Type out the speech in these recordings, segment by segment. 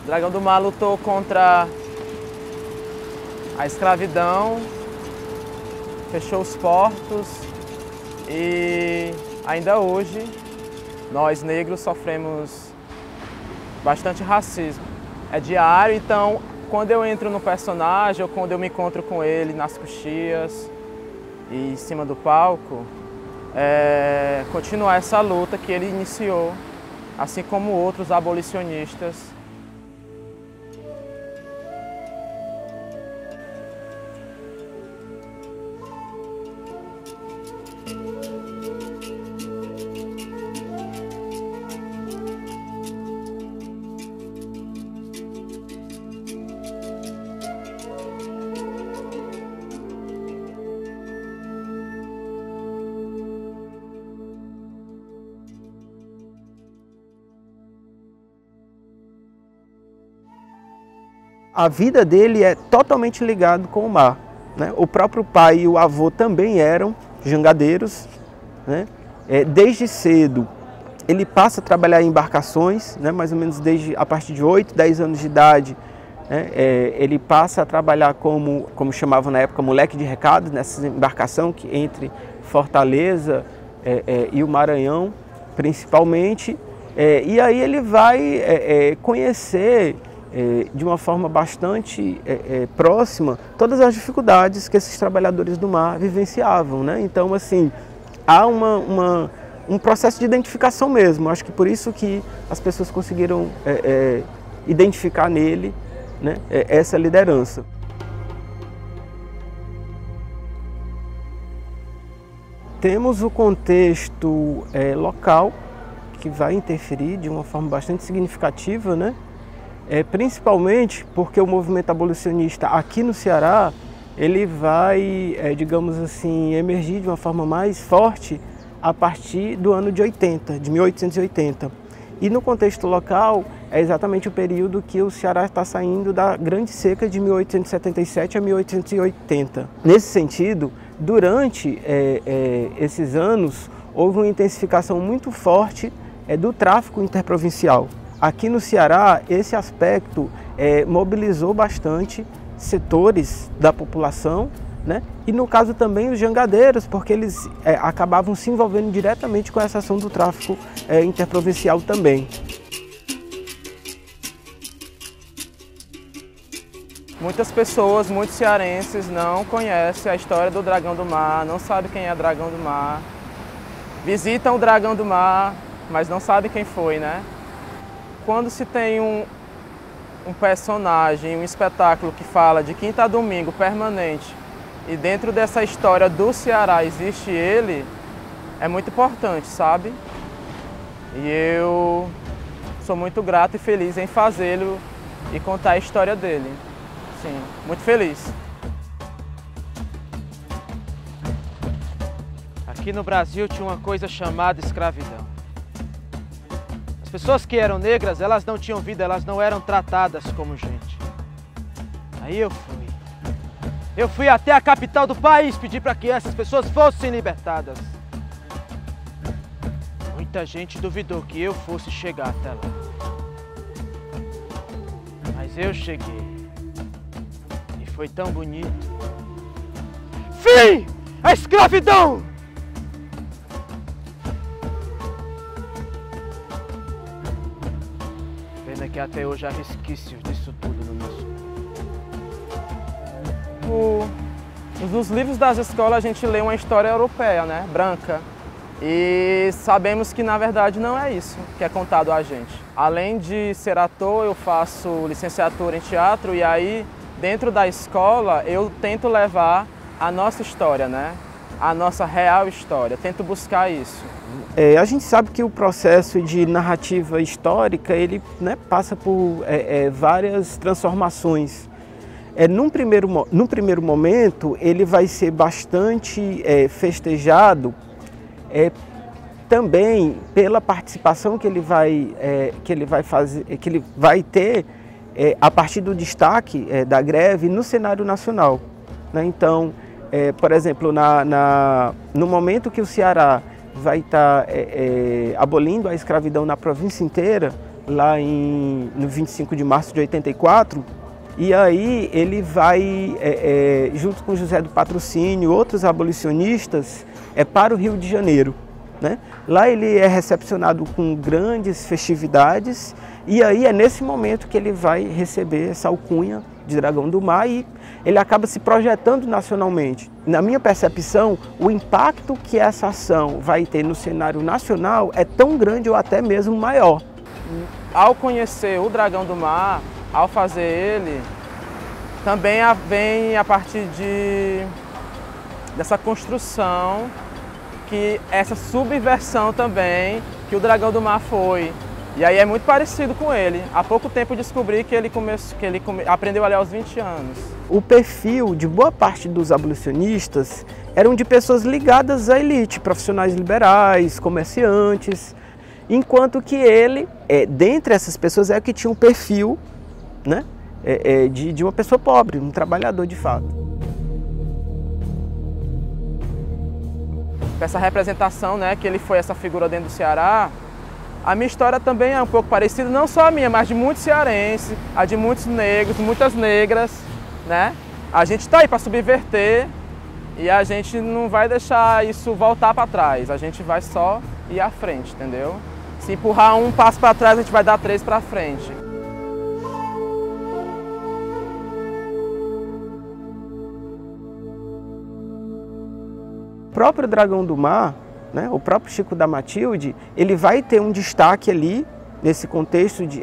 O Dragão do Mar lutou contra a escravidão, fechou os portos e ainda hoje nós negros sofremos bastante racismo. É diário, então quando eu entro no personagem ou quando eu me encontro com ele nas coxias e em cima do palco, continuar essa luta que ele iniciou, assim como outros abolicionistas. A vida dele é totalmente ligada com o mar, né? O próprio pai e o avô também eram jangadeiros, né? Desde cedo ele passa a trabalhar em embarcações, né? Mais ou menos a partir de 8, 10 anos de idade, né? Ele passa a trabalhar como chamavam na época, moleque de recado, nessa embarcação que entre Fortaleza e o Maranhão, principalmente. E aí ele vai conhecer de uma forma bastante próxima todas as dificuldades que esses trabalhadores do mar vivenciavam, né? Então, assim, há um processo de identificação mesmo. Acho que por isso que as pessoas conseguiram identificar nele, né, essa liderança. Temos o contexto local, que vai interferir de uma forma bastante significativa, né? Principalmente porque o movimento abolicionista aqui no Ceará, ele vai, digamos assim, emergir de uma forma mais forte a partir do ano de 80, de 1880. E no contexto local, é exatamente o período que o Ceará está saindo da grande seca de 1877 a 1880. Nesse sentido, durante esses anos, houve uma intensificação muito forte do tráfico interprovincial. Aqui no Ceará, esse aspecto mobilizou bastante setores da população, né? E no caso também os jangadeiros, porque eles acabavam se envolvendo diretamente com essa ação do tráfico interprovincial também. Muitas pessoas, muitos cearenses não conhecem a história do Dragão do Mar, não sabem quem é Dragão do Mar. Visitam o Dragão do Mar, mas não sabem quem foi, né? Quando se tem um personagem, um espetáculo que fala de quinta a domingo permanente e dentro dessa história do Ceará existe ele, é muito importante, sabe? E eu sou muito grato e feliz em fazê-lo e contar a história dele. Sim, muito feliz. Aqui no Brasil tinha uma coisa chamada escravidão. As pessoas que eram negras, elas não tinham vida, elas não eram tratadas como gente. Aí eu fui até a capital do país pedir para que essas pessoas fossem libertadas. Muita gente duvidou que eu fosse chegar até lá. Mas eu cheguei. E foi tão bonito. Fim à escravidão! Pena que até hoje há resquícios disso tudo no nosso mundo. Nos livros das escolas a gente lê uma história europeia, né? Branca. E sabemos que na verdade não é isso que é contado a gente. Além de ser ator, eu faço licenciatura em teatro e aí dentro da escola eu tento levar a nossa história, né? A nossa real história, tento buscar isso. A gente sabe que o processo de narrativa histórica, ele, né, passa por várias transformações. Num primeiro momento, ele vai ser bastante festejado também pela participação que ele vai ter a partir do destaque da greve no cenário nacional, né? Então, por exemplo, no momento que o Ceará vai estar abolindo a escravidão na província inteira, lá no 25 de março de 84, e aí ele vai, junto com José do Patrocínio e outros abolicionistas, para o Rio de Janeiro, né? Lá ele é recepcionado com grandes festividades, e aí é nesse momento que ele vai receber essa alcunha de Dragão do Mar e ele acaba se projetando nacionalmente. Na minha percepção, o impacto que essa ação vai ter no cenário nacional é tão grande ou até mesmo maior. Ao conhecer o Dragão do Mar, ao fazer ele, também vem a partir dessa construção, essa subversão também que o Dragão do Mar foi. E aí é muito parecido com ele. Há pouco tempo descobri que ele aprendeu a ler aos 20 anos. O perfil de boa parte dos abolicionistas eram de pessoas ligadas à elite, profissionais liberais, comerciantes, enquanto que ele, dentre essas pessoas, é que tinha um perfil, né, de uma pessoa pobre, um trabalhador de fato. Essa representação, né, que ele foi essa figura dentro do Ceará, a minha história também é um pouco parecida, não só a minha, mas de muitos cearenses, a de muitos negros, muitas negras, né? A gente está aí para subverter e a gente não vai deixar isso voltar para trás, a gente vai só ir à frente, entendeu? Se empurrar um passo para trás, a gente vai dar 3 para frente. O próprio Dragão do Mar, né, o próprio Chico da Matilde, ele vai ter um destaque ali nesse contexto de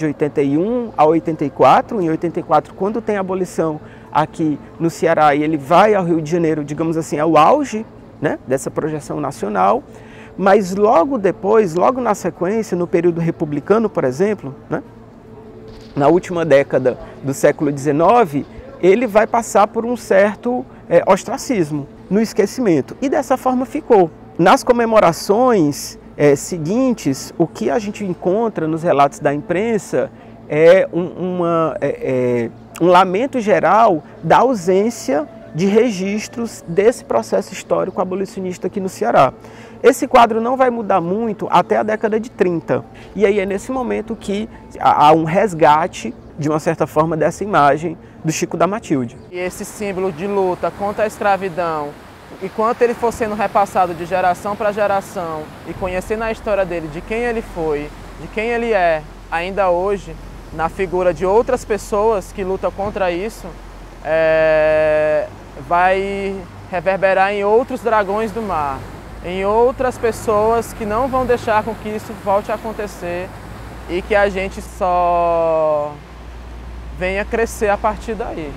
81 a 84. Em 84, quando tem a abolição aqui no Ceará, e ele vai ao Rio de Janeiro, digamos assim, ao auge, né, dessa projeção nacional. Mas logo depois, logo na sequência, no período republicano, por exemplo, né, na última década do século XIX, ele vai passar por um certo ostracismo, no esquecimento. E dessa forma ficou. Nas comemorações seguintes, o que a gente encontra nos relatos da imprensa é um lamento geral da ausência de registros desse processo histórico abolicionista aqui no Ceará. Esse quadro não vai mudar muito até a década de 30. E aí é nesse momento que há um resgate, de uma certa forma, dessa imagem do Chico da Matilde. E esse símbolo de luta contra a escravidão, enquanto ele for sendo repassado de geração para geração e conhecendo a história dele, de quem ele foi, de quem ele é, ainda hoje, na figura de outras pessoas que lutam contra isso, vai reverberar em outros dragões do mar, em outras pessoas que não vão deixar com que isso volte a acontecer e que a gente só venha crescer a partir daí.